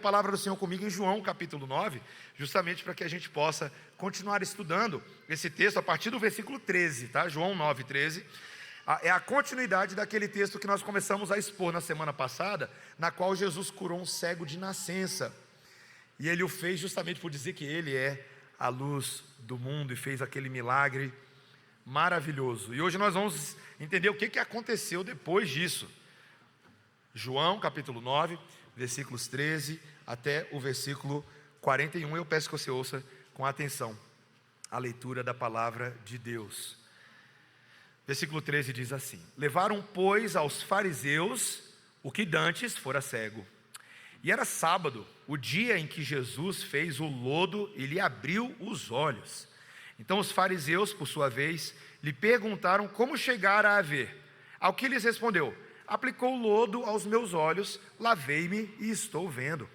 palavra do Senhor comigo em João capítulo 9, justamente para que a gente possa continuar estudando esse texto a partir do versículo 13, tá? João 9, 13. É a continuidade daquele texto que nós começamos a expor na semana passada, na qual Jesus curou um cego de nascença. E ele o fez justamente por dizer que ele é a luz do mundo e fez aquele milagre maravilhoso. E hoje nós vamos entender o que aconteceu depois disso. João capítulo 9, versículos 13 até o versículo 41. Eu peço que você ouça com atenção a leitura da palavra de Deus. Versículo 13 diz assim: levaram, pois, aos fariseus o que dantes fora cego. E era sábado, o dia em que Jesus fez o lodo e lhe abriu os olhos. Então os fariseus, por sua vez, lhe perguntaram como chegara a ver. Ao que lhes respondeu: aplicou lodo aos meus olhos, lavei-me e estou vendo.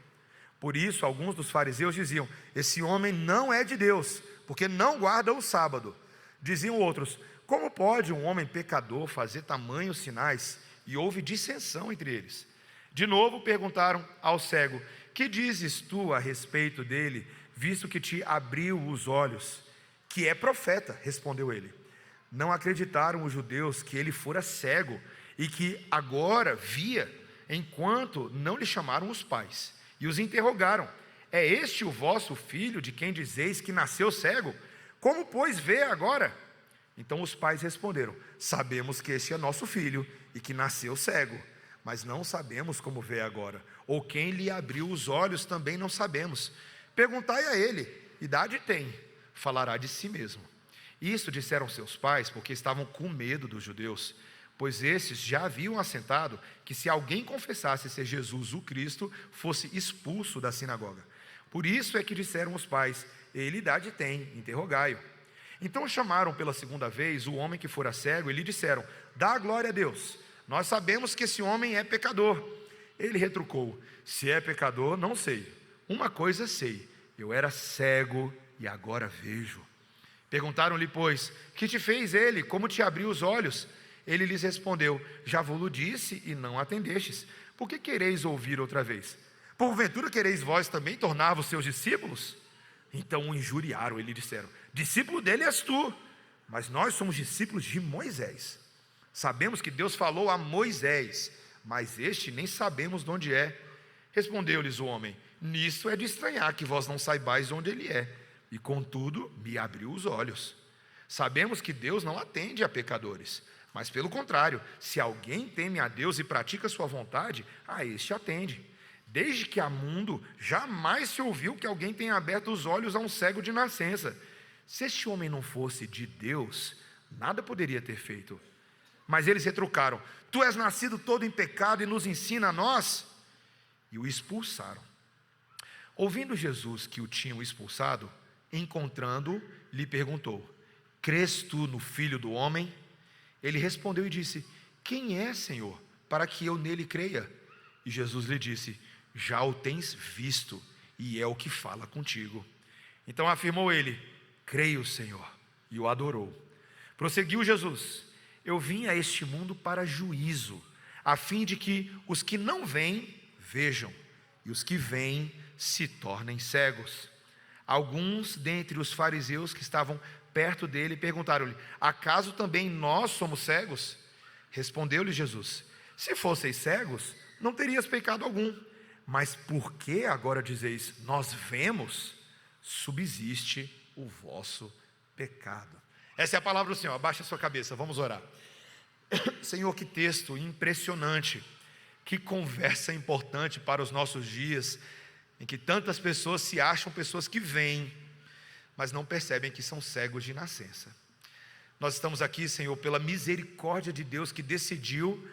Por isso alguns dos fariseus diziam: esse homem não é de Deus, porque não guarda o sábado. Diziam outros: como pode um homem pecador fazer tamanhos sinais? E houve dissensão entre eles. De novo perguntaram ao cego: que dizes tu a respeito dele, visto que te abriu os olhos? Que é profeta, respondeu ele. Não acreditaram os judeus que ele fora cego e que agora via, enquanto não lhe chamaram os pais. E os interrogaram: é este o vosso filho, de quem dizeis que nasceu cego? Como, pois, vê agora? Então os pais responderam: sabemos que este é nosso filho e que nasceu cego, mas não sabemos como vê agora, ou quem lhe abriu os olhos também não sabemos. Perguntai a ele: idade tem? Falará de si mesmo. Isso disseram seus pais porque estavam com medo dos judeus, pois esses já haviam assentado que se alguém confessasse ser Jesus o Cristo, fosse expulso da sinagoga. Por isso é que disseram os pais: ele idade tem? Interrogai-o. Então chamaram pela segunda vez o homem que fora cego e lhe disseram: dá glória a Deus, nós sabemos que esse homem é pecador. Ele retrucou: se é pecador, não sei. Uma coisa sei, eu era cego e agora vejo. Perguntaram-lhe, pois: que te fez ele? Como te abriu os olhos? Ele lhes respondeu: já vos disse e não atendestes. Por que quereis ouvir outra vez? Porventura quereis vós também tornar-vos seus discípulos? Então o injuriaram e lhe disseram: discípulo dele és tu, mas nós somos discípulos de Moisés. Sabemos que Deus falou a Moisés, mas este nem sabemos de onde é. Respondeu-lhes o homem: nisso é de estranhar que vós não saibais onde ele é, e contudo me abriu os olhos. Sabemos que Deus não atende a pecadores, mas pelo contrário, se alguém teme a Deus e pratica sua vontade, a este atende. Desde que há mundo, jamais se ouviu que alguém tenha aberto os olhos a um cego de nascença. Se este homem não fosse de Deus, nada poderia ter feito. Mas eles retrucaram: tu és nascido todo em pecado e nos ensina a nós? E o expulsaram. Ouvindo Jesus que o tinham expulsado, encontrando-o, lhe perguntou: crês tu no Filho do Homem? Ele respondeu e disse: quem é, Senhor, para que eu nele creia? E Jesus lhe disse: já o tens visto, e é o que fala contigo. Então afirmou ele: creio, Senhor, e o adorou. Prosseguiu Jesus: eu vim a este mundo para juízo, a fim de que os que não veem, vejam, e os que veem se tornem cegos. Alguns dentre os fariseus que estavam perto dele perguntaram-lhe: acaso também nós somos cegos? Respondeu-lhe Jesus: se fosseis cegos, não terias pecado algum. Mas por que agora dizeis, nós vemos? Subsiste o vosso pecado. Essa é a palavra do Senhor. Abaixa a sua cabeça, vamos orar. Senhor, que texto impressionante, que conversa importante para os nossos dias, em que tantas pessoas se acham pessoas que veem, mas não percebem que são cegos de nascença. Nós estamos aqui, Senhor, pela misericórdia de Deus, que decidiu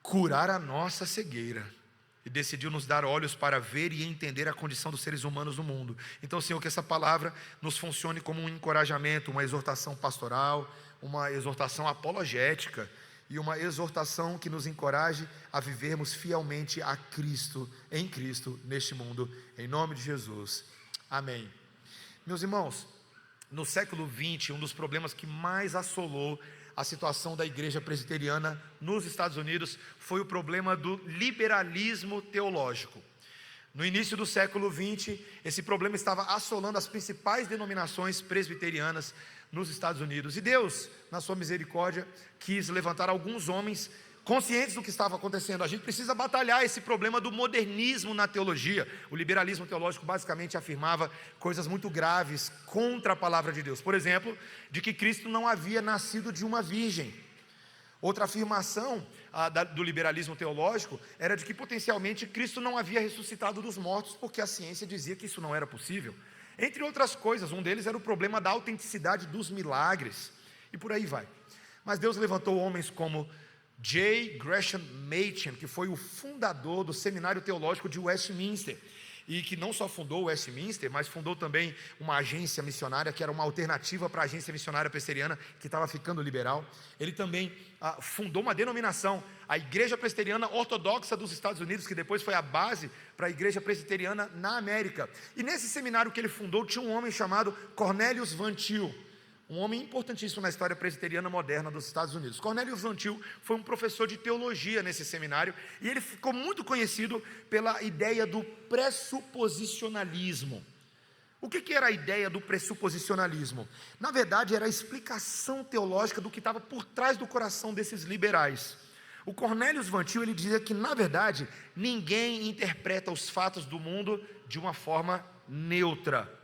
curar a nossa cegueira e decidiu nos dar olhos para ver e entender a condição dos seres humanos no mundo. Então, Senhor, que essa palavra nos funcione como um encorajamento, uma exortação pastoral, uma exortação apologética e uma exortação que nos encoraje a vivermos fielmente a Cristo, em Cristo, neste mundo, em nome de Jesus, amém. Meus irmãos, no século XX, um dos problemas que mais assolou a situação da igreja presbiteriana nos Estados Unidos foi o problema do liberalismo teológico. No início do século XX, esse problema estava assolando as principais denominações presbiterianas nos Estados Unidos. E Deus, na sua misericórdia, quis levantar alguns homens conscientes do que estava acontecendo. A gente precisa batalhar esse problema do modernismo na teologia. O liberalismo teológico basicamente afirmava coisas muito graves contra a palavra de Deus. Por exemplo, de que Cristo não havia nascido de uma virgem. Outra afirmação do liberalismo teológico era de que potencialmente Cristo não havia ressuscitado dos mortos, porque a ciência dizia que isso não era possível. Entre outras coisas, um deles era o problema da autenticidade dos milagres, e por aí vai. Mas Deus levantou homens como J. Gresham Machen, que foi o fundador do Seminário Teológico de Westminster, e que não só fundou o Westminster, mas fundou também uma agência missionária, que era uma alternativa para a agência missionária presbiteriana, que estava ficando liberal. Ele também fundou uma denominação, a Igreja Presbiteriana Ortodoxa dos Estados Unidos, que depois foi a base para a Igreja Presbiteriana na América. E nesse seminário que ele fundou, tinha um homem chamado Cornelius Van Til, um homem importantíssimo na história presbiteriana moderna dos Estados Unidos. Cornelius Van Til foi um professor de teologia nesse seminário, e ele ficou muito conhecido pela ideia do pressuposicionalismo. O que era a ideia do pressuposicionalismo? Na verdade, era a explicação teológica do que estava por trás do coração desses liberais. O Cornelius Van Til, ele dizia que, na verdade, ninguém interpreta os fatos do mundo de uma forma neutra.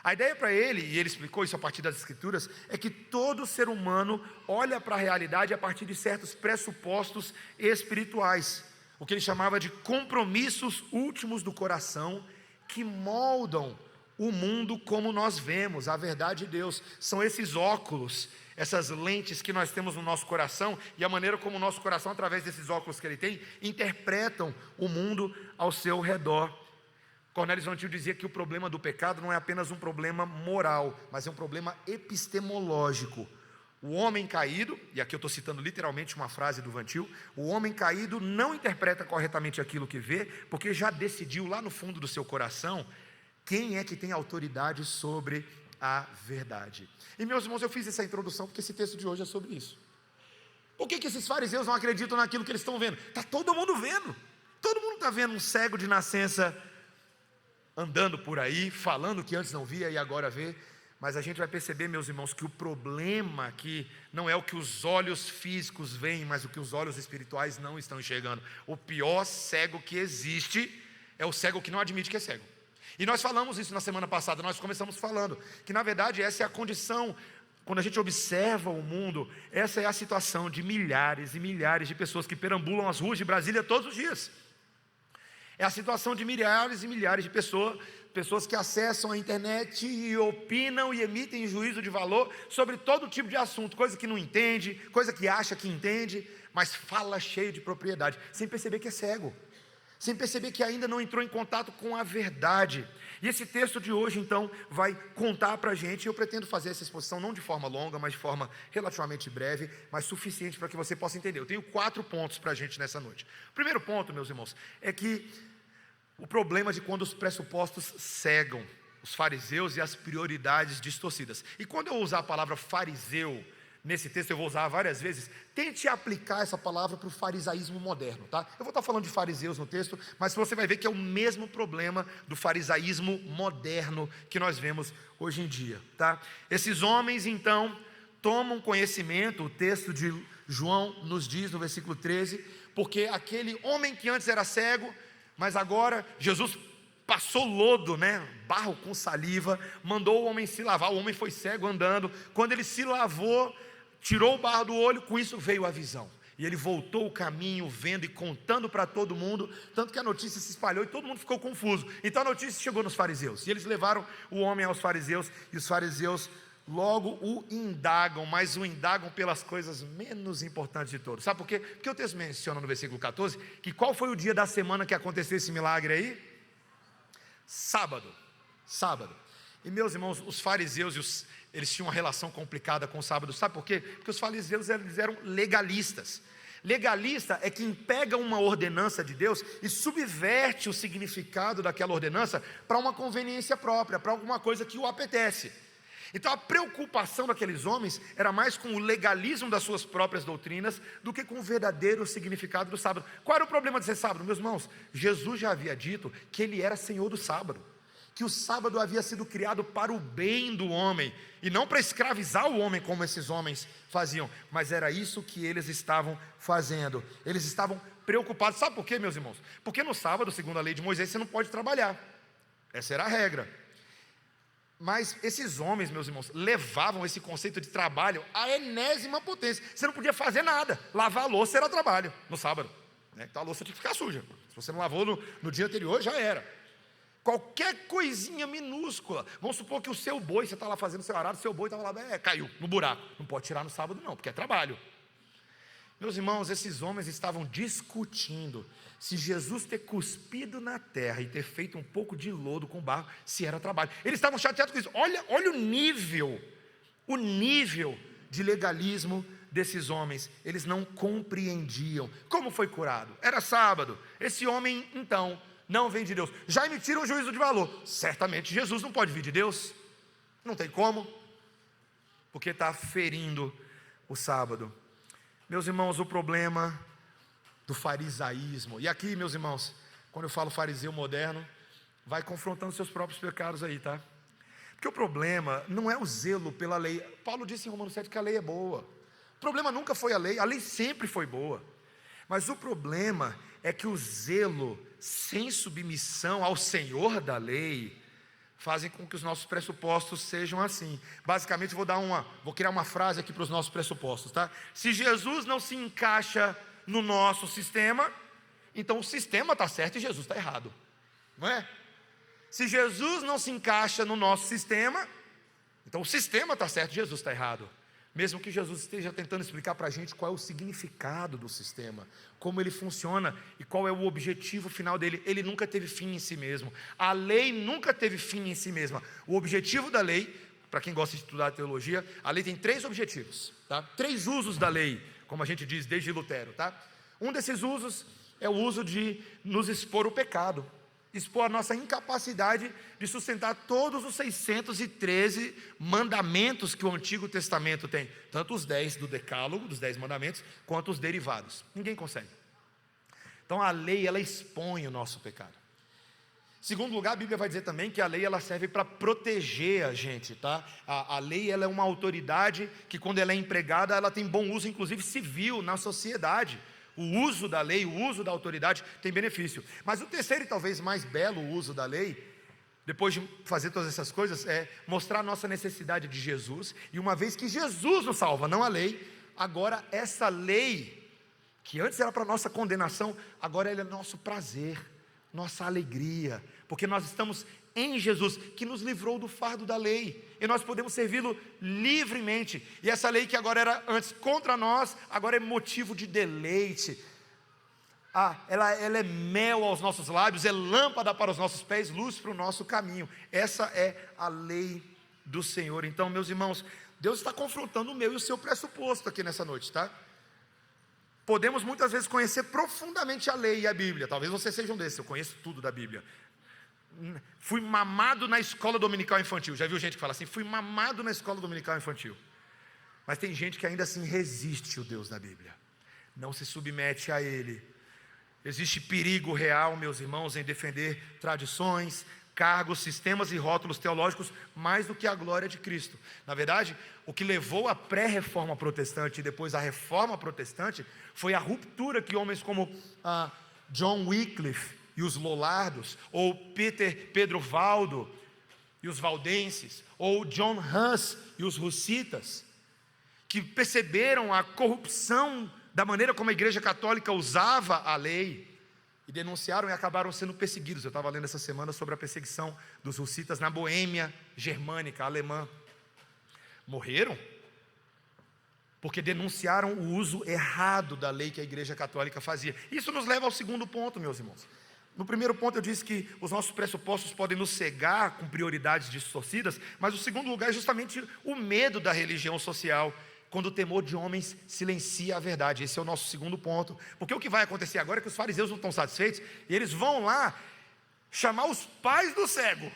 A ideia para ele, e ele explicou isso a partir das Escrituras, é que todo ser humano olha para a realidade a partir de certos pressupostos espirituais, o que ele chamava de compromissos últimos do coração, que moldam o mundo como nós vemos, a verdade de Deus. São esses óculos, essas lentes que nós temos no nosso coração, e a maneira como o nosso coração, através desses óculos que ele tem, interpretam o mundo ao seu redor. Cornelius Van Til dizia que o problema do pecado não é apenas um problema moral, mas é um problema epistemológico. O homem caído, e aqui eu estou citando literalmente uma frase do Van Til, o homem caído não interpreta corretamente aquilo que vê, porque já decidiu lá no fundo do seu coração quem é que tem autoridade sobre a verdade. E meus irmãos, eu fiz essa introdução porque esse texto de hoje é sobre isso. Por que esses fariseus não acreditam naquilo que eles estão vendo? Está todo mundo vendo, todo mundo está vendo um cego de nascença andando por aí, falando que antes não via e agora vê. Mas a gente vai perceber, meus irmãos, que o problema aqui não é o que os olhos físicos veem, mas o que os olhos espirituais não estão enxergando. O pior cego que existe é o cego que não admite que é cego. E nós falamos isso na semana passada, nós começamos falando que na verdade essa é a condição. Quando a gente observa o mundo, essa é a situação de milhares e milhares de pessoas que perambulam as ruas de Brasília todos os dias. É a situação de milhares e milhares de pessoas que acessam a internet e opinam e emitem juízo de valor sobre todo tipo de assunto, coisa que não entende, coisa que acha que entende, mas fala cheio de propriedade, sem perceber que é cego, sem perceber que ainda não entrou em contato com a verdade. E esse texto de hoje, então, vai contar para a gente, e eu pretendo fazer essa exposição não de forma longa, mas de forma relativamente breve, mas suficiente para que você possa entender. Eu tenho 4 pontos para a gente nessa noite. O primeiro ponto, meus irmãos, é que o problema de quando os pressupostos cegam os fariseus e as prioridades distorcidas. E quando eu usar a palavra fariseu nesse texto, eu vou usar várias vezes, tente aplicar essa palavra para o farisaísmo moderno, tá? Eu vou estar falando de fariseus no texto, mas você vai ver que é o mesmo problema do farisaísmo moderno que nós vemos hoje em dia, tá? Esses homens, então, tomam conhecimento, o texto de João nos diz no versículo 13, porque aquele homem que antes era cego, mas agora Jesus passou lodo, barro com saliva, mandou o homem se lavar. O homem foi cego andando, quando ele se lavou, tirou o barro do olho, com isso veio a visão, e ele voltou o caminho vendo e contando para todo mundo, tanto que a notícia se espalhou e todo mundo ficou confuso. Então a notícia chegou nos fariseus, e eles levaram o homem aos fariseus, e os fariseus logo o indagam, mas o indagam pelas coisas menos importantes de todos. Sabe por quê? Porque o texto menciona no versículo 14, que qual foi o dia da semana que aconteceu esse milagre aí? Sábado. E meus irmãos, os fariseus, eles tinham uma relação complicada com o sábado. Sabe por quê? Porque os fariseus eles eram legalistas. Legalista é quem pega uma ordenança de Deus e subverte o significado daquela ordenança para uma conveniência própria, para alguma coisa que o apetece. Então a preocupação daqueles homens era mais com o legalismo das suas próprias doutrinas do que com o verdadeiro significado do sábado. Qual era o problema de ser sábado, meus irmãos? Jesus já havia dito que ele era Senhor do sábado, que o sábado havia sido criado para o bem do homem, e não para escravizar o homem como esses homens faziam, mas era isso que eles estavam fazendo. Eles estavam preocupados, sabe por quê, meus irmãos? Porque no sábado, segundo a lei de Moisés, você não pode trabalhar, essa era a regra. Mas esses homens, meus irmãos, levavam esse conceito de trabalho à enésima potência. Você não podia fazer nada, lavar a louça era trabalho no sábado, né? Então a louça tinha que ficar suja, se você não lavou no dia anterior, já era. Qualquer coisinha minúscula, vamos supor que o seu boi, você está lá fazendo seu arado, seu boi estava lá, caiu no buraco, não pode tirar no sábado não, porque é trabalho. Meus irmãos, esses homens estavam discutindo se Jesus ter cuspido na terra e ter feito um pouco de lodo com barro, se era trabalho. Eles estavam chateados com isso. Olha o nível de legalismo desses homens. Eles não compreendiam. Como foi curado? Era sábado. Esse homem, então, não vem de Deus. Já emitiram um juízo de valor. Certamente Jesus não pode vir de Deus. Não tem como, porque está ferindo o sábado. Meus irmãos, o problema do farisaísmo, e aqui, meus irmãos, quando eu falo fariseu moderno, vai confrontando seus próprios pecados aí, tá? Porque o problema não é o zelo pela lei. Paulo disse em Romanos 7 que a lei é boa. O problema nunca foi a lei sempre foi boa. Mas o problema é que o zelo sem submissão ao Senhor da lei fazem com que os nossos pressupostos sejam assim. Basicamente, vou criar uma frase aqui para os nossos pressupostos, tá? Se Jesus não se encaixa no nosso sistema, então o sistema está certo e Jesus está errado, não é? Se Jesus não se encaixa no nosso sistema, então o sistema está certo e Jesus está errado. Mesmo que Jesus esteja tentando explicar para a gente qual é o significado do sistema, como ele funciona e qual é o objetivo final dele. Ele nunca teve fim em si mesmo. A lei nunca teve fim em si mesma. O objetivo da lei, para quem gosta de estudar teologia, a lei tem 3 objetivos, tá? 3 usos da lei, como a gente diz desde Lutero, tá? Um desses usos é o uso de nos expor o pecado, expor a nossa incapacidade de sustentar todos os 613 mandamentos que o Antigo Testamento tem, tanto os 10 do Decálogo, dos 10 mandamentos, quanto os derivados. Ninguém consegue. Então a lei, ela expõe o nosso pecado. Segundo lugar, a Bíblia vai dizer também que a lei, ela serve para proteger a gente, tá? A lei, ela é uma autoridade que, quando ela é empregada, ela tem bom uso, inclusive civil, na sociedade. O uso da lei, o uso da autoridade tem benefício. Mas o terceiro e talvez mais belo uso da lei, depois de fazer todas essas coisas, é mostrar a nossa necessidade de Jesus. E uma vez que Jesus nos salva, não a lei, agora essa lei, que antes era para nossa condenação, agora ela é nosso prazer, nossa alegria, porque nós estamos em Jesus, que nos livrou do fardo da lei, e nós podemos servi-lo livremente. E essa lei que agora era antes contra nós, agora é motivo de deleite. Ela é mel aos nossos lábios, é lâmpada para os nossos pés, luz para o nosso caminho. Essa é a lei do Senhor. Então, meus irmãos, Deus está confrontando o meu e o seu pressuposto aqui nessa noite, tá? Podemos muitas vezes conhecer profundamente a lei e a Bíblia. Talvez você seja um desses. Eu conheço tudo da Bíblia. Fui mamado na escola dominical infantil. Já viu gente que fala assim? Fui mamado na escola dominical infantil. Mas tem gente que ainda assim resiste ao Deus da Bíblia, não se submete a Ele. Existe perigo real, meus irmãos, em defender tradições, cargos, sistemas e rótulos teológicos mais do que a glória de Cristo. Na verdade, o que levou à pré-reforma protestante e depois à reforma protestante foi a ruptura que homens como John Wycliffe e os Lollardos, ou Pedro Valdo e os valdenses, ou John Huss e os russitas, que perceberam a corrupção da maneira como a Igreja Católica usava a lei, e denunciaram e acabaram sendo perseguidos. Eu estava lendo essa semana sobre a perseguição dos russitas na Boêmia germânica, alemã. Morreram porque denunciaram o uso errado da lei que a Igreja Católica fazia. Isso nos leva ao segundo ponto, meus irmãos. No primeiro ponto eu disse que os nossos pressupostos podem nos cegar com prioridades distorcidas, mas o segundo lugar é justamente o medo da religião social, quando o temor de homens silencia a verdade. Esse é o nosso segundo ponto, porque o que vai acontecer agora é que os fariseus não estão satisfeitos, e eles vão lá chamar os pais do cego.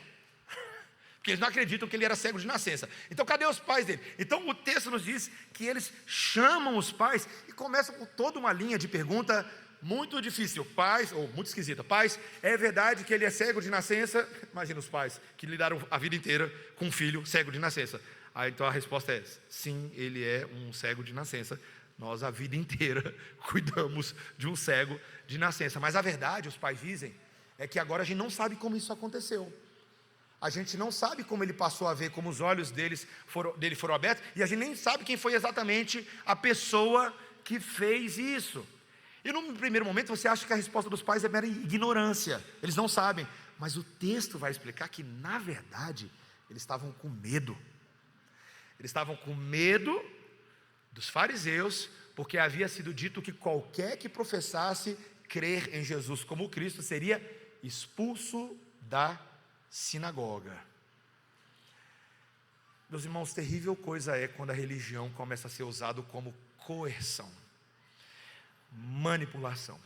porque eles não acreditam que ele era cego de nascença. Então cadê os pais dele? Então o texto nos diz que eles chamam os pais e começam com toda uma linha de pergunta muito difícil. Pais, ou muito esquisita: pais, é verdade que ele é cego de nascença? Imagina os pais que lidaram a vida inteira com um filho cego de nascença. Então a resposta é: sim, ele é um cego de nascença. Nós a vida inteira cuidamos de um cego de nascença. Mas a verdade, os pais dizem, é que agora a gente não sabe como isso aconteceu. A gente não sabe como ele passou a ver, como os olhos dele foram abertos, e a gente nem sabe quem foi exatamente a pessoa que fez isso. E no primeiro momento você acha que a resposta dos pais é mera ignorância, eles não sabem. Mas o texto vai explicar que, na verdade, eles estavam com medo. Eles estavam com medo dos fariseus, porque havia sido dito que qualquer que professasse crer em Jesus como Cristo seria expulso da sinagoga. Meus irmãos, terrível coisa é quando a religião começa a ser usada como coerção, manipulação.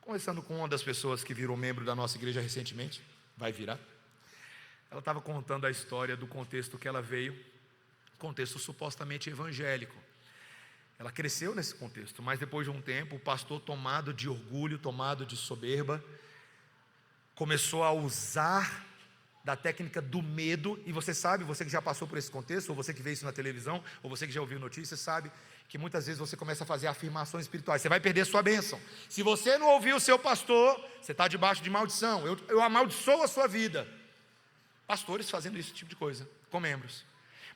Conversando com uma das pessoas que virou membro da nossa igreja recentemente, vai virar, ela estava contando a história do contexto que ela veio, contexto supostamente evangélico. Ela cresceu nesse contexto, mas depois de um tempo, o pastor, tomado de orgulho, tomado de soberba, começou a usar da técnica do medo. E você sabe, você que já passou por esse contexto, ou você que vê isso na televisão, ou você que já ouviu notícias, sabe que muitas vezes você começa a fazer afirmações espirituais. Você vai perder sua bênção. Se você não ouvir o seu pastor, você está debaixo de maldição. Eu amaldiçoo a sua vida. Pastores fazendo esse tipo de coisa com membros,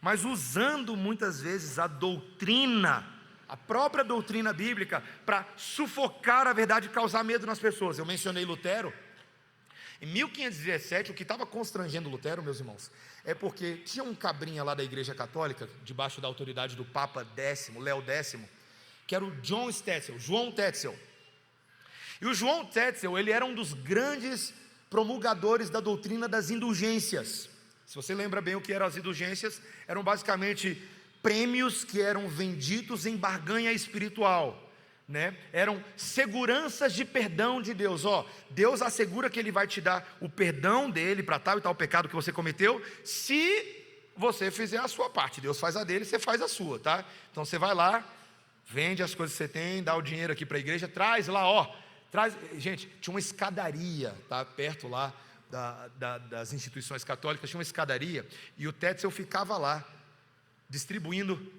mas usando muitas vezes a doutrina, a própria doutrina bíblica, para sufocar a verdade e causar medo nas pessoas. Eu mencionei Lutero. Em 1517, o que estava constrangendo Lutero, meus irmãos, é porque tinha um cabrinha lá da Igreja Católica, debaixo da autoridade do Papa Léo X, que era o João Tetzel. E o João Tetzel, ele era um dos grandes promulgadores da doutrina das indulgências. Se você lembra bem o que eram as indulgências, eram basicamente prêmios que eram vendidos em barganha espiritual, né? Eram seguranças de perdão de Deus. Deus assegura que Ele vai te dar o perdão dele para tal e tal pecado que você cometeu, se você fizer a sua parte. Deus faz a dele, você faz a sua, tá? Então você vai lá, vende as coisas que você tem, dá o dinheiro aqui para a igreja, traz lá, traz. Gente, tinha uma escadaria, tá? Perto lá das instituições católicas, tinha uma escadaria, e o Tetzel ficava lá, distribuindo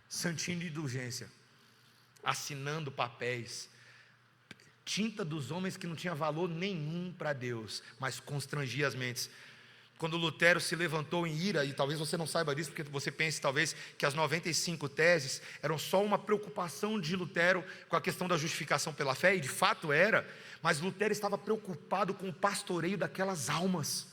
santinho de indulgência, assinando papéis, tinta dos homens que não tinha valor nenhum para Deus, mas constrangia as mentes. Quando Lutero se levantou em ira, e talvez você não saiba disso, porque você pense talvez que as 95 teses eram só uma preocupação de Lutero com a questão da justificação pela fé, e de fato era, mas Lutero estava preocupado com o pastoreio daquelas almas.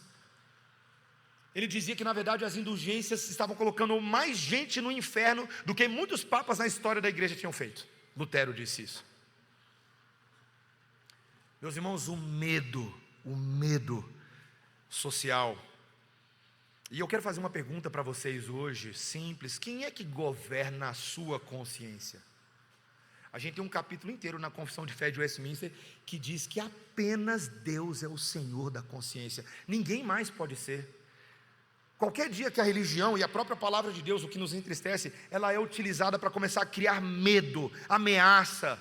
Ele dizia que na verdade as indulgências estavam colocando mais gente no inferno do que muitos papas na história da igreja tinham feito. Lutero disse isso. Meus irmãos, o medo social. E eu quero fazer uma pergunta para vocês hoje, simples: quem é que governa a sua consciência? A gente tem um capítulo inteiro na Confissão de Fé de Westminster que diz que apenas Deus é o Senhor da consciência, ninguém mais pode ser. Qualquer dia que a religião e a própria palavra de Deus, o que nos entristece, ela é utilizada para começar a criar medo, ameaça,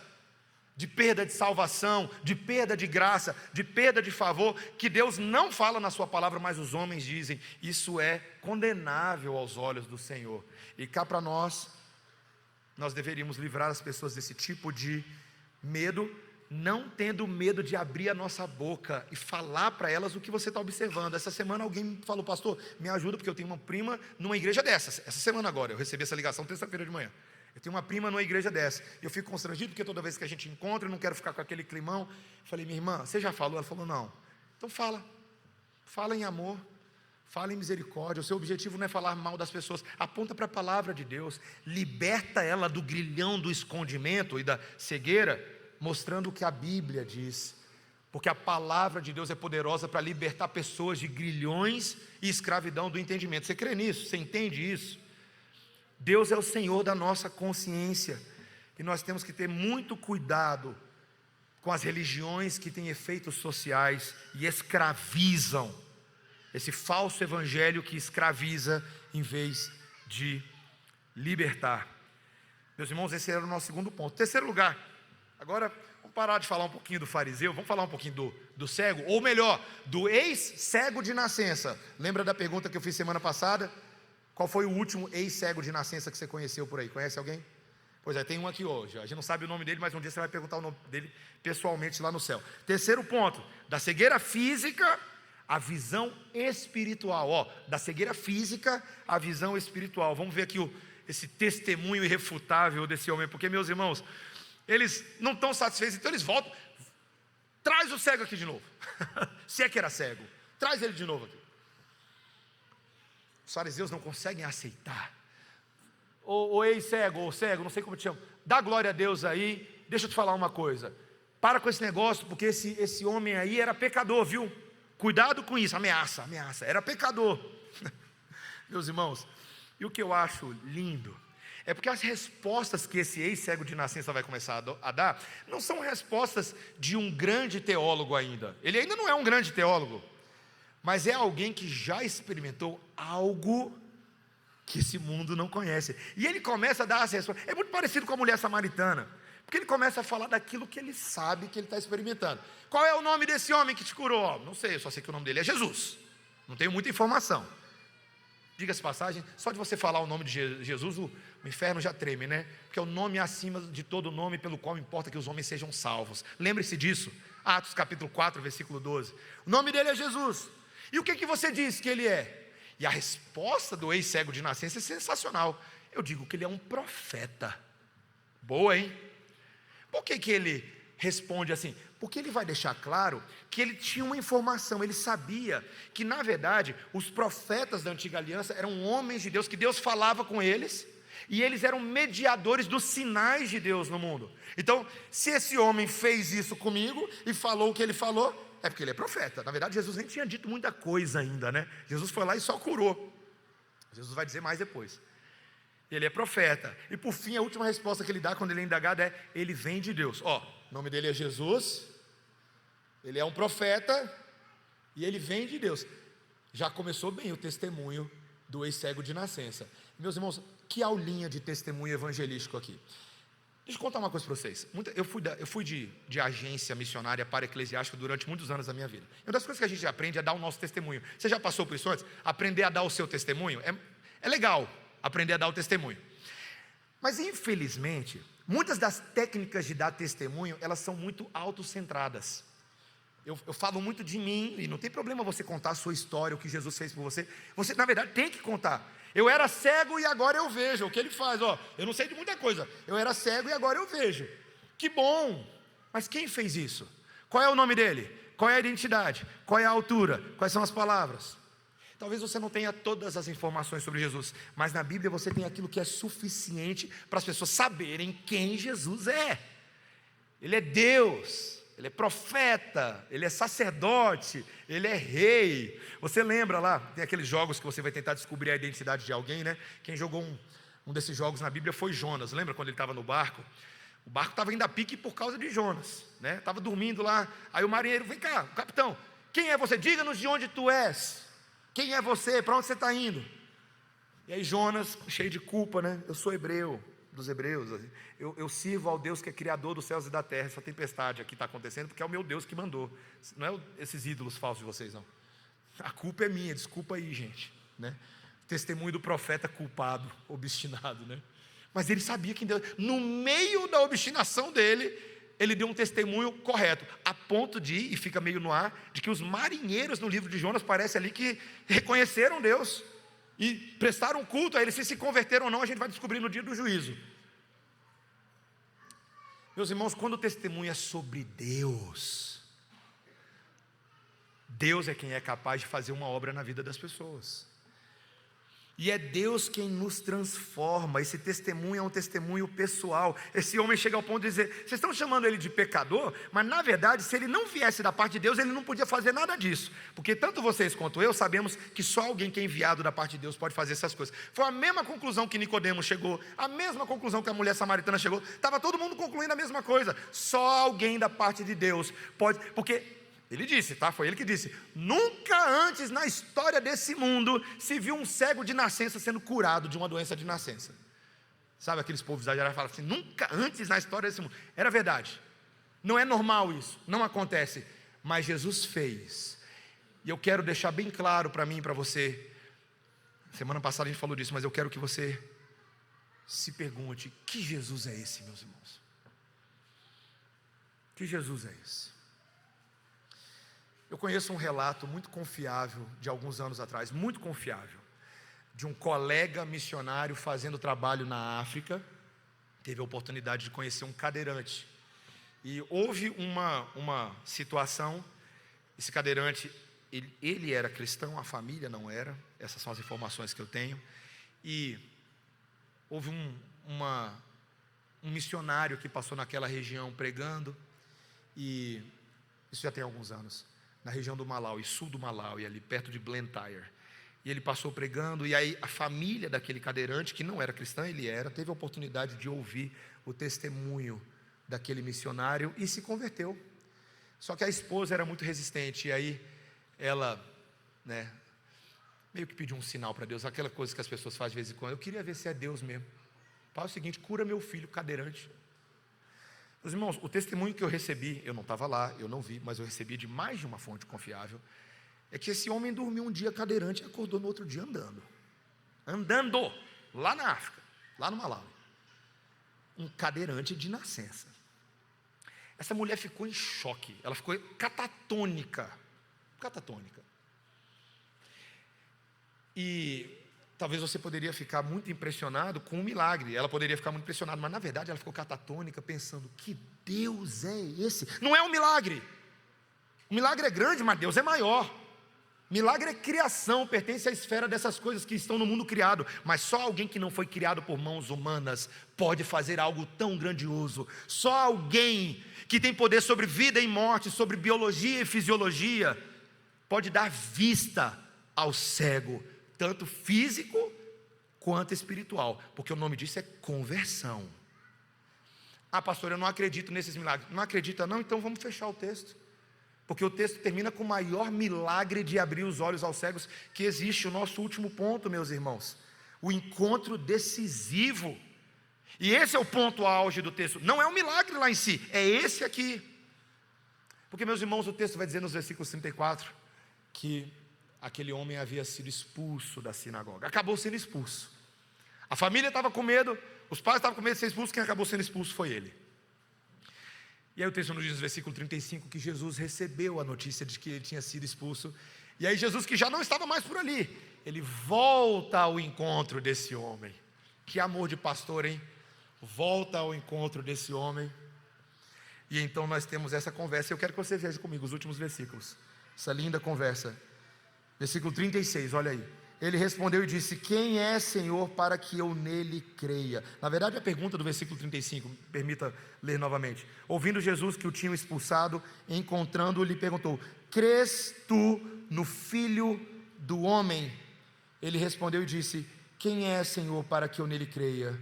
de perda de salvação, de perda de graça, de perda de favor, que Deus não fala na sua palavra, mas os homens dizem. Isso é condenável aos olhos do Senhor. E cá para nós deveríamos livrar as pessoas desse tipo de medo, não tendo medo de abrir a nossa boca e falar para elas o que você está observando. Essa semana alguém me falou: pastor, me ajuda, porque eu tenho uma prima numa igreja dessas. Essa semana agora, eu recebi essa ligação terça-feira de manhã. Eu tenho uma prima numa igreja dessa. Eu fico constrangido porque toda vez que a gente encontra, eu não quero ficar com aquele climão. Eu falei: minha irmã, você já falou? Ela falou: não. Então fala em amor, fala em misericórdia. O seu objetivo não é falar mal das pessoas, aponta para a palavra de Deus, liberta ela do grilhão do escondimento e da cegueira, mostrando o que a Bíblia diz, porque a palavra de Deus é poderosa para libertar pessoas de grilhões e escravidão do entendimento. Você crê nisso? Você entende isso? Deus é o Senhor da nossa consciência, e nós temos que ter muito cuidado com as religiões que têm efeitos sociais e escravizam esse falso evangelho que escraviza em vez de libertar. Meus irmãos, esse era o nosso segundo ponto. Terceiro lugar, agora vamos parar de falar um pouquinho do fariseu, vamos falar um pouquinho do cego, ou melhor, do ex-cego de nascença. Lembra da pergunta que eu fiz semana passada? Qual foi o último ex-cego de nascença que você conheceu por aí? Conhece alguém? Pois é, tem um aqui hoje. A gente não sabe o nome dele, mas um dia você vai perguntar o nome dele pessoalmente lá no céu. Terceiro ponto, da cegueira física à visão espiritual. Ó, da cegueira física à visão espiritual. Vamos ver aqui esse testemunho irrefutável desse homem, porque, meus irmãos, eles não estão satisfeitos, então eles voltam. Traz o cego aqui de novo. Se é que era cego, traz ele de novo aqui. Os fariseus não conseguem aceitar. Ô ex-cego, ou cego, não sei como te chamo, dá glória a Deus aí. Deixa eu te falar uma coisa, para com esse negócio, porque esse homem aí era pecador, viu? Cuidado com isso, ameaça, era pecador. Meus irmãos, e o que eu acho lindo é porque as respostas que esse ex-cego de nascença vai começar a dar não são respostas de um grande teólogo ainda. Ele ainda não é um grande teólogo, mas é alguém que já experimentou algo que esse mundo não conhece. E ele começa a dar as respostas. É muito parecido com a mulher samaritana, porque ele começa a falar daquilo que ele sabe que ele está experimentando. Qual é o nome desse homem que te curou? Não sei, eu só sei que o nome dele é Jesus. Não tenho muita informação. Diga-se passagem, só de você falar o nome de Jesus, o inferno já treme, né? Porque é o nome acima de todo nome pelo qual importa que os homens sejam salvos. Lembre-se disso. Atos capítulo 4, versículo 12. O nome dele é Jesus. E o que você diz que ele é? E a resposta do ex-cego de nascença é sensacional. Eu digo que ele é um profeta. Boa, hein? Por que ele responde assim? Porque ele vai deixar claro que ele tinha uma informação, ele sabia que, na verdade, os profetas da antiga aliança eram homens de Deus, que Deus falava com eles, e eles eram mediadores dos sinais de Deus no mundo. Então, se esse homem fez isso comigo e falou o que ele falou, é porque ele é profeta. Na verdade, Jesus nem tinha dito muita coisa ainda, né? Jesus foi lá e só curou. Jesus vai dizer mais depois. Ele é profeta. E por fim, a última resposta que ele dá quando ele é indagado é: ele vem de Deus. Ó, o nome dele é Jesus, ele é um profeta e ele vem de Deus. Já começou bem o testemunho do ex-cego de nascença. Meus irmãos, que aulinha de testemunho evangelístico aqui. Deixa eu contar uma coisa para vocês. Eu fui de agência missionária para eclesiástica durante muitos anos da minha vida. E uma das coisas que a gente aprende é dar o nosso testemunho. Você já passou por isso antes? Aprender a dar o seu testemunho? É legal aprender a dar o testemunho. Mas infelizmente, muitas das técnicas de dar testemunho, elas são muito autocentradas. Eu falo muito de mim, e não tem problema você contar a sua história, o que Jesus fez por você. Você, na verdade, tem que contar. Eu era cego e agora eu vejo. O que ele faz? Eu não sei de muita coisa. Eu era cego e agora eu vejo. Que bom! Mas quem fez isso? Qual é o nome dele? Qual é a identidade? Qual é a altura? Quais são as palavras? Talvez você não tenha todas as informações sobre Jesus, mas na Bíblia você tem aquilo que é suficiente para as pessoas saberem quem Jesus é. Ele é Deus. Ele é profeta, ele é sacerdote, ele é rei. Você lembra lá, tem aqueles jogos que você vai tentar descobrir a identidade de alguém, né? Quem jogou um desses jogos na Bíblia foi Jonas. Lembra quando ele estava no barco? O barco estava indo a pique por causa de Jonas, né? Estava dormindo lá, aí o marinheiro: vem cá, capitão, quem é você? Diga-nos de onde tu és. Quem é você? Para onde você está indo? E aí Jonas, cheio de culpa, né? Eu sou hebreu, dos hebreus, eu sirvo ao Deus que é criador dos céus e da terra. Essa tempestade aqui está acontecendo porque é o meu Deus que mandou. Não é esses ídolos falsos de vocês, não. A culpa é minha, desculpa aí, gente, né? Testemunho do profeta culpado, obstinado, né? Mas ele sabia que Deus, no meio da obstinação dele, ele deu um testemunho correto, a ponto de, e fica meio no ar, de que os marinheiros no livro de Jonas parece ali que reconheceram Deus e prestaram culto a ele. Se converteram ou não, a gente vai descobrir no dia do juízo. Meus irmãos, quando o testemunho é sobre Deus, Deus é quem é capaz de fazer uma obra na vida das pessoas. E é Deus quem nos transforma. Esse testemunho é um testemunho pessoal. Esse homem chega ao ponto de dizer: vocês estão chamando ele de pecador, mas na verdade, se ele não viesse da parte de Deus, ele não podia fazer nada disso. Porque tanto vocês quanto eu sabemos que só alguém que é enviado da parte de Deus pode fazer essas coisas. Foi a mesma conclusão que Nicodemo chegou, a mesma conclusão que a mulher samaritana chegou. Estava todo mundo concluindo a mesma coisa. Só alguém da parte de Deus pode, porque Ele disse, tá? Foi ele que disse: nunca antes na história desse mundo se viu um cego de nascença sendo curado de uma doença de nascença. Sabe aqueles povos exagerados que falam assim: nunca antes na história desse mundo. Era verdade. Não é normal isso, não acontece. Mas Jesus fez. E eu quero deixar bem claro para mim e para você. Semana passada a gente falou disso, mas eu quero que você se pergunte: que Jesus é esse, meus irmãos? Que Jesus é esse? Eu conheço um relato muito confiável de alguns anos atrás, muito confiável, de um colega missionário fazendo trabalho na África. Teve a oportunidade de conhecer um cadeirante. E houve uma situação. Esse cadeirante, ele era cristão, a família não era. Essas são as informações que eu tenho. E houve um missionário que passou naquela região pregando. E isso já tem alguns anos. Na região do Malawi, sul do Malawi, ali perto de Blantyre. E ele passou pregando, e aí a família daquele cadeirante, que não era cristã, ele era, teve a oportunidade de ouvir o testemunho daquele missionário e se converteu. Só que a esposa era muito resistente, e aí ela, meio que pediu um sinal para Deus, aquela coisa que as pessoas fazem de vez em quando. Eu queria ver se é Deus mesmo. Fala o seguinte: cura meu filho cadeirante. Meus irmãos, o testemunho que eu recebi, eu não estava lá, eu não vi, mas eu recebi de mais de uma fonte confiável, é que esse homem dormiu um dia cadeirante e acordou no outro dia andando, lá na África, lá no Malawi, um cadeirante de nascença. Essa mulher ficou em choque, ela ficou catatônica, e talvez você poderia ficar muito impressionado com o milagre, ela poderia ficar muito impressionada, mas na verdade ela ficou catatônica, pensando: que Deus é esse? Não é um milagre, o milagre é grande, mas Deus é maior. Milagre é criação, pertence à esfera dessas coisas que estão no mundo criado, mas só alguém que não foi criado por mãos humanas pode fazer algo tão grandioso. Só alguém que tem poder sobre vida e morte, sobre biologia e fisiologia, pode dar vista ao cego, tanto físico quanto espiritual, porque o nome disso é conversão. Ah, pastor, eu não acredito nesses milagres. Não acredita não? Então vamos fechar o texto, porque o texto termina com o maior milagre de abrir os olhos aos cegos que existe. O nosso último ponto, meus irmãos, o encontro decisivo. E esse é o ponto auge do texto. Não é um milagre lá em si, é esse aqui. Porque, meus irmãos, o texto vai dizer nos versículos 34 que aquele homem havia sido expulso da sinagoga. Acabou sendo expulso. A família estava com medo, os pais estavam com medo de ser expulsos. Quem acabou sendo expulso foi ele. E aí o texto nos diz no versículo 35 que Jesus recebeu a notícia de que ele tinha sido expulso. E aí Jesus, que já não estava mais por ali, ele volta ao encontro desse homem. Que amor de pastor, hein? Volta ao encontro desse homem. E então nós temos essa conversa. Eu quero que você veja comigo os últimos versículos, essa linda conversa. Versículo 36, olha aí. Ele respondeu e disse: quem é, Senhor, para que eu nele creia? Na verdade, a pergunta do versículo 35, permita ler novamente. Ouvindo Jesus que o tinham expulsado, encontrando-o, lhe perguntou: crês tu no Filho do Homem? Ele respondeu e disse: quem é, Senhor, para que eu nele creia?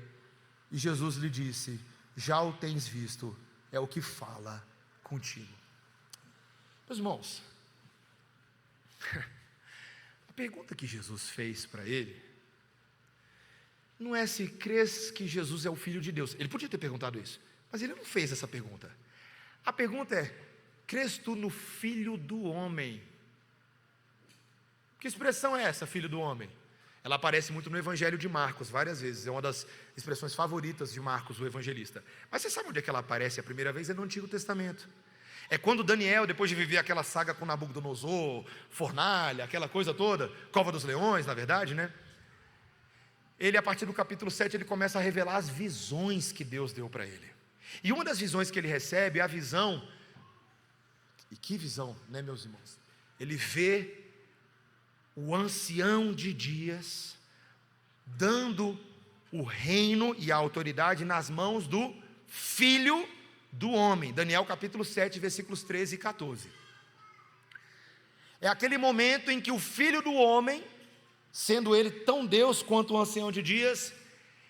E Jesus lhe disse: já o tens visto, é o que fala contigo. Meus irmãos, a pergunta que Jesus fez para ele não é se crês que Jesus é o Filho de Deus. Ele podia ter perguntado isso, mas ele não fez essa pergunta. A pergunta é: crês tu no Filho do Homem? Que expressão é essa, Filho do Homem? Ela aparece muito no Evangelho de Marcos, várias vezes. É uma das expressões favoritas de Marcos, o evangelista. Mas você sabe onde é que ela aparece a primeira vez? É no Antigo Testamento. É quando Daniel, depois de viver aquela saga com Nabucodonosor, fornalha, aquela coisa toda, cova dos leões, na verdade, né? Ele, a partir do capítulo 7, ele começa a revelar as visões que Deus deu para ele. E uma das visões que ele recebe é a visão, e que visão, né, meus irmãos? Ele vê o ancião de dias dando o reino e a autoridade nas mãos do Filho do Homem. Daniel capítulo 7, versículos 13 e 14. É aquele momento em que o Filho do Homem, sendo ele tão Deus quanto o ancião de dias,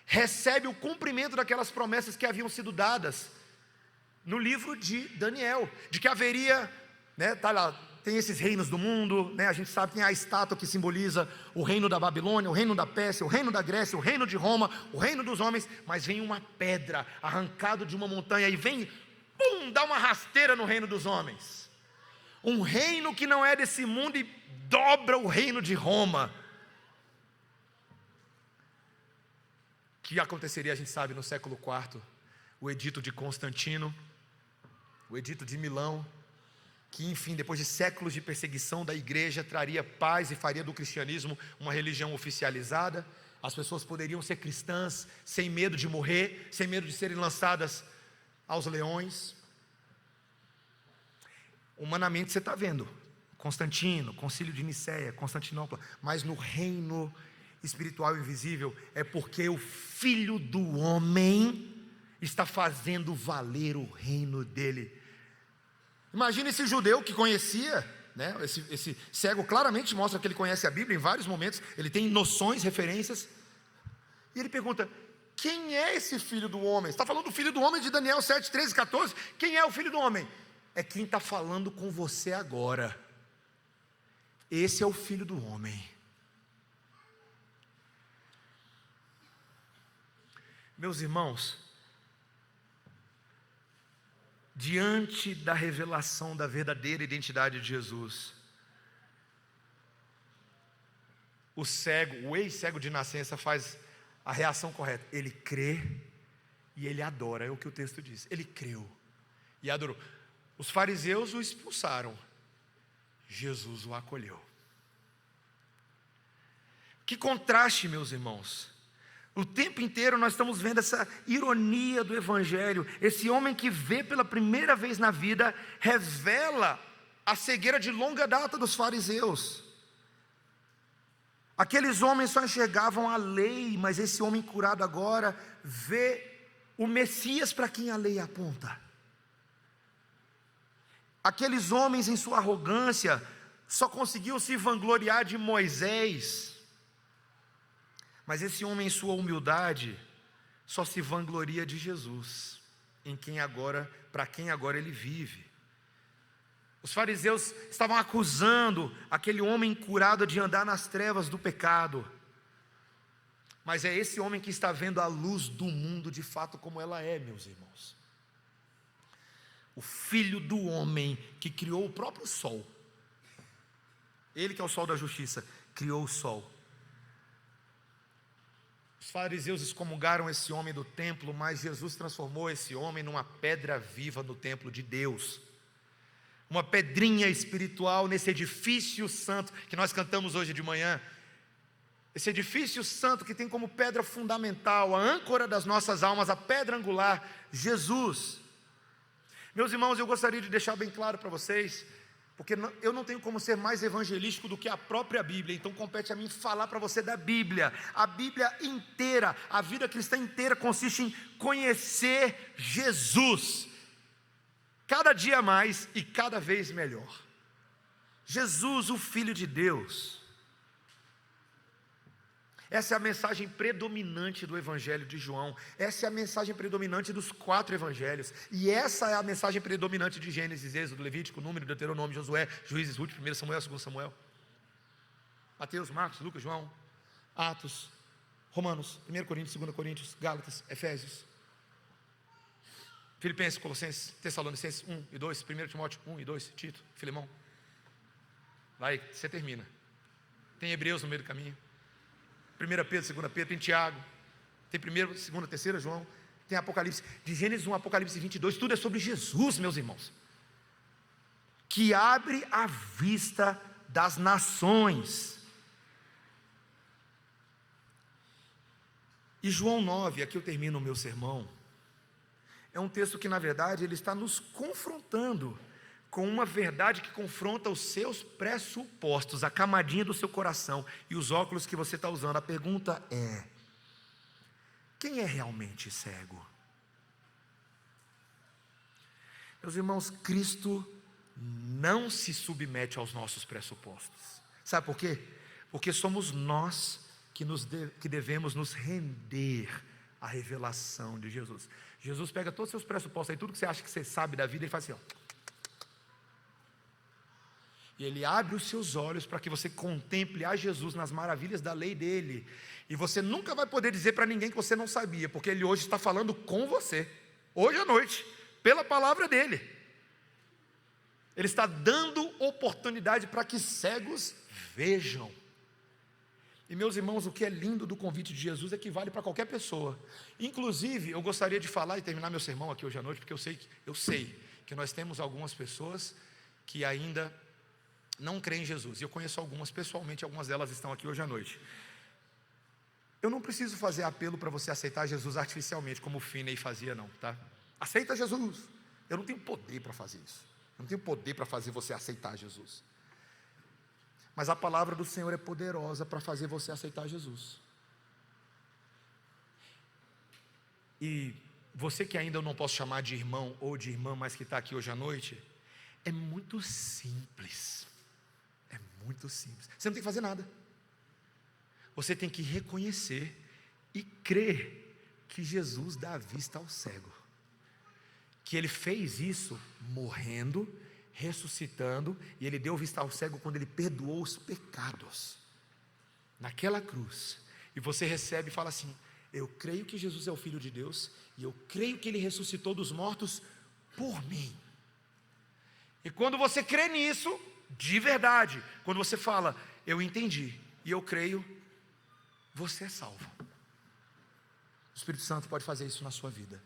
recebe o cumprimento daquelas promessas que haviam sido dadas no livro de Daniel, de que haveria, né? Tá lá, tem esses reinos do mundo, né? A gente sabe, tem a estátua que simboliza o reino da Babilônia, o reino da Pérsia, o reino da Grécia, o reino de Roma, o reino dos homens. Mas vem uma pedra arrancada de uma montanha e vem, pum, dá uma rasteira no reino dos homens. Um reino que não é desse mundo e dobra o reino de Roma. Que aconteceria, a gente sabe, no século IV, o edito de Constantino, o edito de Milão, que enfim, depois de séculos de perseguição da igreja, traria paz e faria do cristianismo uma religião oficializada. As pessoas poderiam ser cristãs sem medo de morrer, sem medo de serem lançadas aos leões. Humanamente você está vendo, Constantino, Concílio de Nicéia, Constantinopla, mas no reino espiritual invisível, é porque o Filho do Homem está fazendo valer o reino dele. Imagina esse judeu que conhecia, né? Esse cego claramente mostra que ele conhece a Bíblia em vários momentos, ele tem noções, referências, e ele pergunta: quem é esse Filho do Homem? Você está falando do Filho do Homem de Daniel 7, 13, 14? Quem é o Filho do Homem? É quem está falando com você agora. Esse é o Filho do Homem. Meus irmãos, diante da revelação da verdadeira identidade de Jesus, o cego, o ex-cego de nascença faz a reação correta. Ele crê e ele adora, é o que o texto diz. Ele creu e adorou. Os fariseus o expulsaram, Jesus o acolheu. Que contraste, meus irmãos. O tempo inteiro nós estamos vendo essa ironia do Evangelho. Esse homem que vê pela primeira vez na vida revela a cegueira de longa data dos fariseus. Aqueles homens só enxergavam a lei, mas esse homem curado agora vê o Messias para quem a lei aponta. Aqueles homens em sua arrogância só conseguiam se vangloriar de Moisés, mas esse homem em sua humildade só se vangloria de Jesus, para quem agora ele vive. Os fariseus estavam acusando aquele homem curado de andar nas trevas do pecado, mas é esse homem que está vendo a luz do mundo de fato como ela é, meus irmãos. O Filho do Homem que criou o próprio sol, ele que é o sol da justiça, criou o sol. Os fariseus excomungaram esse homem do templo, mas Jesus transformou esse homem numa pedra viva no templo de Deus. Uma pedrinha espiritual nesse edifício santo que nós cantamos hoje de manhã. Esse edifício santo que tem como pedra fundamental, a âncora das nossas almas, a pedra angular, Jesus. Meus irmãos, eu gostaria de deixar bem claro para vocês, porque eu não tenho como ser mais evangelístico do que a própria Bíblia, então compete a mim falar para você da Bíblia. A Bíblia inteira, a vida cristã inteira consiste em conhecer Jesus, cada dia mais e cada vez melhor. Jesus, o Filho de Deus. Essa é a mensagem predominante do Evangelho de João. Essa é a mensagem predominante dos 4 Evangelhos. E essa é a mensagem predominante de Gênesis, Êxodo, Levítico, Número, Deuteronômio, Josué, Juízes, Ruth, 1 Samuel, 2 Samuel. Mateus, Marcos, Lucas, João, Atos, Romanos, 1 Coríntios, 2 Coríntios, Gálatas, Efésios, Filipenses, Colossenses, Tessalonicenses 1 e 2, 1 Timóteo 1 e 2, Tito, Filemão. Vai, você termina. Tem Hebreus no meio do caminho. 1 Pedro, 2 Pedro, tem Tiago, tem 1, 2, 3 João, tem Apocalipse, de Gênesis 1 a Apocalipse 22, tudo é sobre Jesus, meus irmãos, que abre a vista das nações. E João 9, aqui eu termino o meu sermão, é um texto que na verdade ele está nos confrontando com uma verdade que confronta os seus pressupostos, a camadinha do seu coração e os óculos que você está usando. A pergunta é: quem é realmente cego? Meus irmãos, Cristo não se submete aos nossos pressupostos. Sabe por quê? Porque somos nós que devemos nos render à revelação de Jesus. Jesus pega todos os seus pressupostos aí, tudo que você acha que você sabe da vida, e faz assim, ó. E Ele abre os seus olhos para que você contemple a Jesus nas maravilhas da lei dEle. E você nunca vai poder dizer para ninguém que você não sabia, porque Ele hoje está falando com você, hoje à noite, pela palavra dEle. Ele está dando oportunidade para que cegos vejam. E meus irmãos, o que é lindo do convite de Jesus é que vale para qualquer pessoa. Inclusive, eu gostaria de falar e terminar meu sermão aqui hoje à noite, porque eu sei que nós temos algumas pessoas que ainda não creem em Jesus. E eu conheço algumas pessoalmente, algumas delas estão aqui hoje à noite. Eu não preciso fazer apelo para você aceitar Jesus artificialmente, como o Finney fazia, não, tá? Aceita Jesus. Eu não tenho poder para fazer isso. Eu não tenho poder para fazer você aceitar Jesus. Mas a palavra do Senhor é poderosa para fazer você aceitar Jesus. E você que ainda eu não posso chamar de irmão ou de irmã, mas que está aqui hoje à noite, é muito simples. É muito simples. Você não tem que fazer nada. Você tem que reconhecer e crer que Jesus dá vista ao cego. Que Ele fez isso morrendo, ressuscitando, e Ele deu vista ao cego quando Ele perdoou os pecados naquela cruz. E você recebe e fala assim: eu creio que Jesus é o Filho de Deus, e eu creio que Ele ressuscitou dos mortos por mim. E quando você crê nisso, de verdade, quando você fala, eu entendi, e eu creio, você é salvo. O Espírito Santo pode fazer isso na sua vida.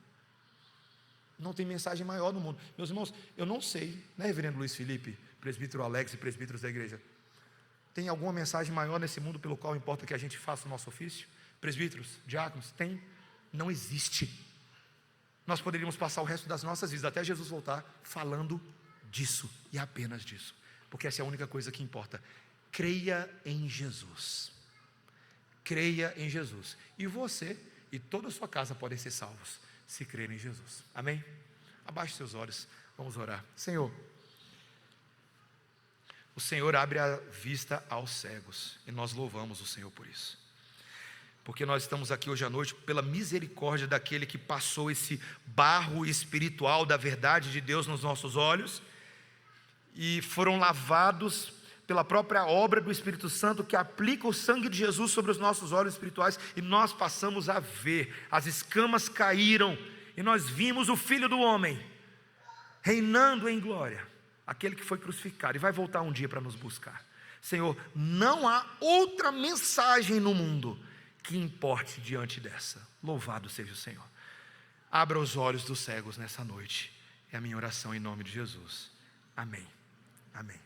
Não tem mensagem maior no mundo. Meus irmãos, eu não sei, né, reverendo Luiz Felipe, presbítero Alex e presbíteros da igreja, tem alguma mensagem maior nesse mundo pelo qual importa que a gente faça o nosso ofício? Presbíteros, diáconos, tem? Não existe. Nós poderíamos passar o resto das nossas vidas, até Jesus voltar, falando disso, e apenas disso, porque essa é a única coisa que importa. Creia em Jesus. Creia em Jesus. E você e toda a sua casa podem ser salvos se crerem em Jesus. Amém? Abaixe seus olhos, vamos orar. Senhor, o Senhor abre a vista aos cegos, e nós louvamos o Senhor por isso, porque nós estamos aqui hoje à noite pela misericórdia daquele que passou esse barro espiritual da verdade de Deus nos nossos olhos, e foram lavados pela própria obra do Espírito Santo, que aplica o sangue de Jesus sobre os nossos olhos espirituais, e nós passamos a ver, as escamas caíram, e nós vimos o Filho do Homem, reinando em glória, aquele que foi crucificado, e vai voltar um dia para nos buscar. Senhor, não há outra mensagem no mundo que importe diante dessa. Louvado seja o Senhor. Abra os olhos dos cegos nessa noite, é a minha oração em nome de Jesus. Amém. Amém.